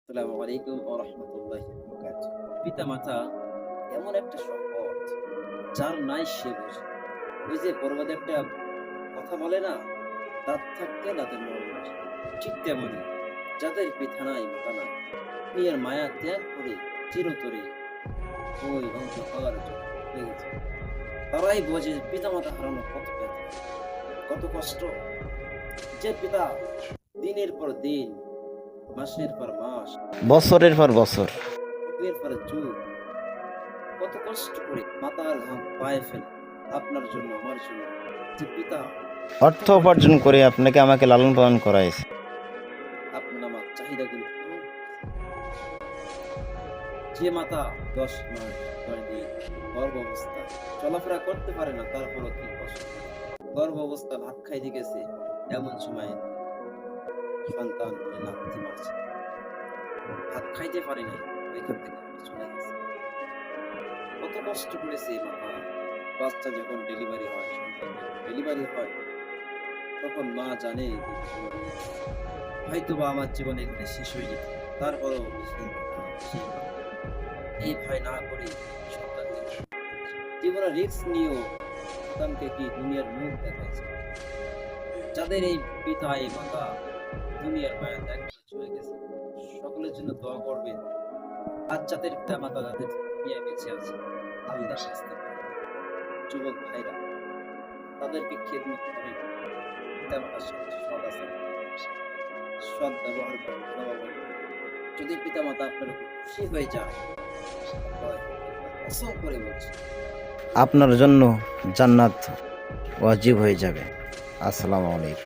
আসসালামু আলাইকুম ওয়া রাহমাতুল্লাহি ওয়া বারাকাতুহু। পিতা-মাতা এমন একটা সম্পদ, যার নাই সে বোঝে। ওই যে বড়বাতে একটা কথা বলে না? দাঁত থাকতে দাঁতের মর্ম বোঝে। ঠিক তেমনি যাদের পিতা নাই মাতা নাই, দুনিয়ার মায়া ত্যাগ করে চিরতরে ওই অন্ধকার জগতে ডুবে গেছে। তারাই বোঝে পিতা-মাতা হারানো কত ব্যথা, কত কষ্ট। যে পিতা দিনের পর দিন, মাসের পর মাস, বছরের পর বছর যুগের পর যুগ কত কষ্ট করে মাথার ঘাম পায়ে ফেলে আপনার জন্য, আমার জন্য। যে পিতা অর্থ উপার্জন করে আপনাকে আমাকে লালন পালন করাইছে। আপনার আমার চাহিদাগুলো পূরণ করেছে। যে মাতা 10 মাস 10 দিন গর্ভ অবস্থা চলাফেরা করতে পারে না, তারপরও কি কষ্ট। গর্ভ অবস্থা ভাত খাইতে গেছে, এমন সময় সন্তান লাথি মারছে, ভাত খাইতে পারে নাই, ওইখান থেকে চলে গেছে। কত কষ্ট করেছে এই মাতা। বাচ্চা যখন ডেলিভারি হয়, সন্তান যখন ডেলিভারি হয়, তখন মা জানে যে হয়তো বা আমার জীবন এখানে শেষ হয়ে যেত, তারপরও এই ভয় না করে সন্তানকে জীবনে রিস্ক নিয়েও সন্তানকে কি দুনিয়ার মুখ দেখাইছে। যাদের এই পিতা এই মাতা দুনিয়ার মায়া ত্যাগ করে চলে গেছে, সকলের জন্য দোয়া করবেন। আর যাদের পিতা মাতা যাদের দুনিয়ায় বেঁচে আছে, আল্লাহর কাছে যুবক ভাইরা তাদেরকে খেদমত করেন, পিতা মাতার সাথে সৎ আচরণ করেন, সৎ ব্যবহার করেন, ভালো ব্যবহার করেন। যদি পিতা মাতা আপনার উপর খুশি হয়ে যায়, কসম করে বলছি আপনার জন্য জান্নাত ওয়াজিব হয়ে যাবে। আসসালামু আলাইকুম।